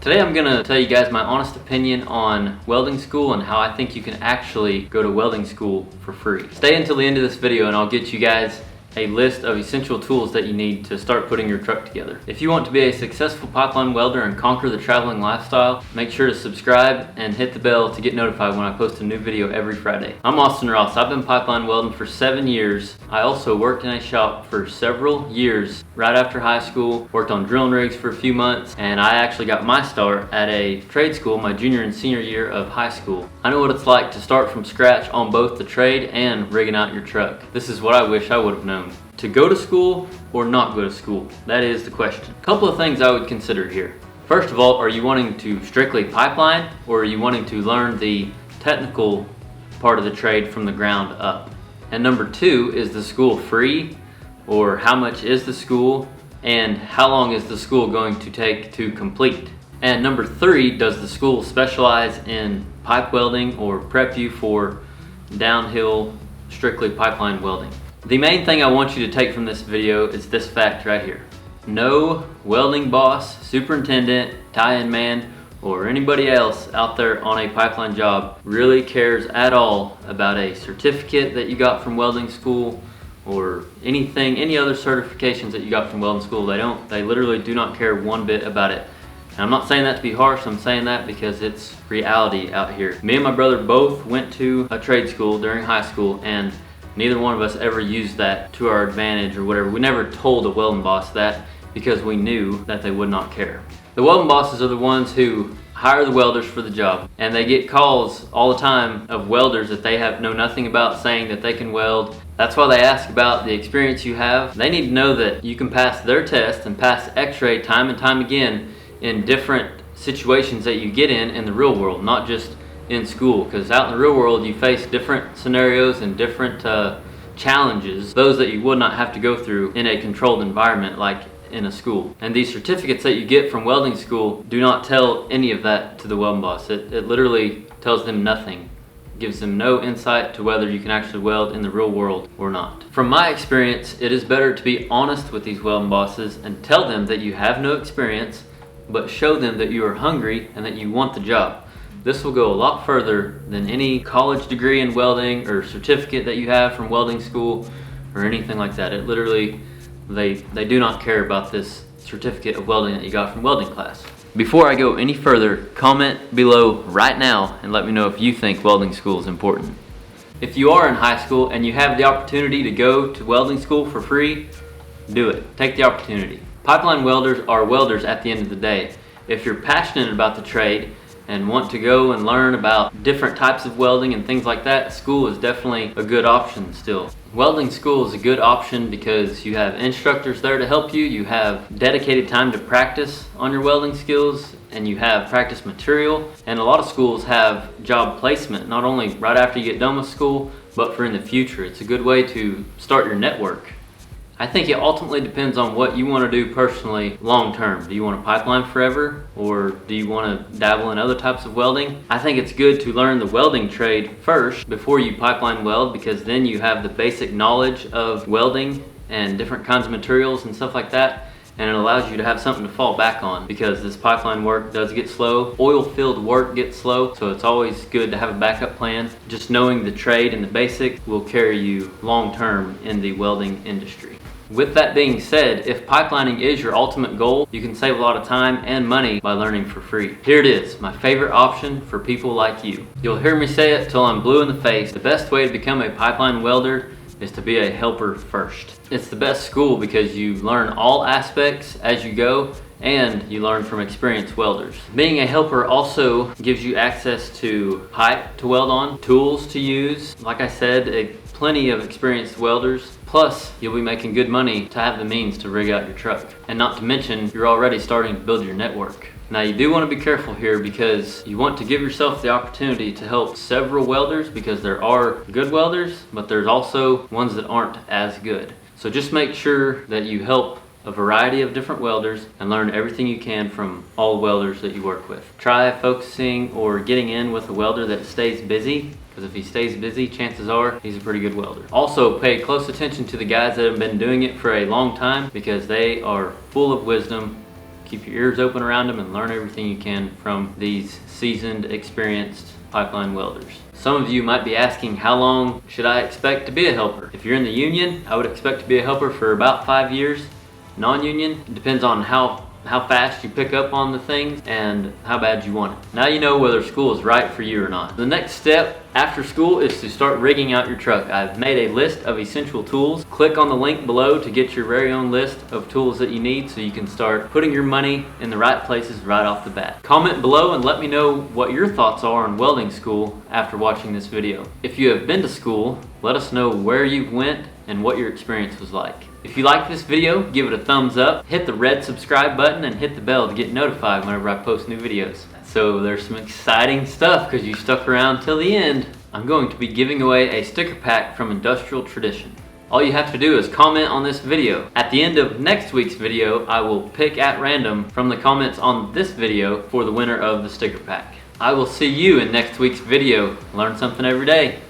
Today I'm gonna tell you guys my honest opinion on welding school and how I think you can actually go to welding school for free. Stay until the end of this video and I'll get you guys a list of essential tools that you need to start putting your truck together. If you want to be a successful pipeline welder and conquer the traveling lifestyle, make sure to subscribe and hit the bell to get notified when I post a new video every Friday. I'm Austin Ross. I've been pipeline welding for 7 years. I also worked in a shop for several years right after high school, worked on drilling rigs for a few months, and I actually got my start at a trade school my junior and senior year of high school. I know what it's like to start from scratch on both the trade and rigging out your truck. This is what I wish I would have known. To go to school or not go to school? That is the question. A couple of things I would consider here. First of all, are you wanting to strictly pipeline or are you wanting to learn the technical part of the trade from the ground up? And number two, is the school free, or how much is the school, and how long is the school going to take to complete? And number three, does the school specialize in pipe welding or prep you for downhill strictly pipeline welding? The main thing I want you to take from this video is this fact right here. No welding boss, superintendent, tie-in man, or anybody else out there on a pipeline job really cares at all about a certificate that you got from welding school or any other certifications that you got from welding school. They literally do not care one bit about it. And I'm not saying that to be harsh, I'm saying that because it's reality out here. Me and my brother both went to a trade school during high school, and neither one of us ever used that to our advantage or whatever. We never told a welding boss that because we knew that they would not care. The welding bosses are the ones who hire the welders for the job, and they get calls all the time of welders that they know nothing about saying that they can weld. That's why they ask about the experience you have. They need to know that you can pass their test and pass x-ray time and time again in different situations that you get in the real world, not just in school, because out in the real world you face different scenarios and different challenges, those that you would not have to go through in a controlled environment like in a school. And these certificates that you get from welding school do not tell any of that to the welding boss. It literally tells them nothing. It gives them no insight to whether you can actually weld in the real world or not. From my experience, it is better to be honest with these welding bosses and tell them that you have no experience, but show them that you are hungry and that you want the job. This will go a lot further than any college degree in welding or certificate that you have from welding school or anything like that. It literally, they do not care about this certificate of welding that you got from welding class. Before I go any further, comment below right now and let me know if you think welding school is important. If you are in high school and you have the opportunity to go to welding school for free, do it. Take the opportunity. Pipeline welders are welders at the end of the day. If you're passionate about the trade and want to go and learn about different types of welding and things like that, school is definitely a good option still. Welding school is a good option because you have instructors there to help you, you have dedicated time to practice on your welding skills, and you have practice material. And a lot of schools have job placement, not only right after you get done with school, but for in the future. It's a good way to start your network. I think it ultimately depends on what you want to do personally long term. Do you want to pipeline forever, or do you want to dabble in other types of welding? I think it's good to learn the welding trade first before you pipeline weld, because then you have the basic knowledge of welding and different kinds of materials and stuff like that, and it allows you to have something to fall back on, because this pipeline work does get slow. Oil field work gets slow, so it's always good to have a backup plan. Just knowing the trade and the basic will carry you long term in the welding industry. With that being said, if pipelining is your ultimate goal, you can save a lot of time and money by learning for free. Here it is, my favorite option for people like you. You'll hear me say it till I'm blue in the face. The best way to become a pipeline welder is to be a helper first. It's the best school because you learn all aspects as you go, and you learn from experienced welders. Being a helper also gives you access to pipe to weld on, tools to use. Like I said, plenty of experienced welders. Plus, you'll be making good money to have the means to rig out your truck. And not to mention, you're already starting to build your network. Now, you do want to be careful here because you want to give yourself the opportunity to help several welders, because there are good welders, but there's also ones that aren't as good. So just make sure that you help a variety of different welders and learn everything you can from all the welders that you work with. Try focusing or getting in with a welder that stays busy, because if he stays busy, chances are he's a pretty good welder. Also, pay close attention to the guys that have been doing it for a long time, because they are full of wisdom, keep your ears open around them and learn everything you can from these seasoned, experienced pipeline welders. Some of you might be asking, how long should I expect to be a helper? If you're in the union, I would expect to be a helper for about 5 years. Non-union, it depends on how fast you pick up on the things and how bad you want it. Now you know whether school is right for you or not. The next step after school is to start rigging out your truck. I've made a list of essential tools. Click on the link below to get your very own list of tools that you need so you can start putting your money in the right places right off the bat. Comment below and let me know what your thoughts are on welding school after watching this video. If you have been to school, let us know where you went and what your experience was like. If you like this video, give it a thumbs up, hit the red subscribe button, and hit the bell to get notified whenever I post new videos. So there's some exciting stuff because you stuck around till the end. I'm going to be giving away a sticker pack from Industrial Tradition. All you have to do is comment on this video. At the end of next week's video, I will pick at random from the comments on this video for the winner of the sticker pack. I will see you in next week's video. Learn something every day.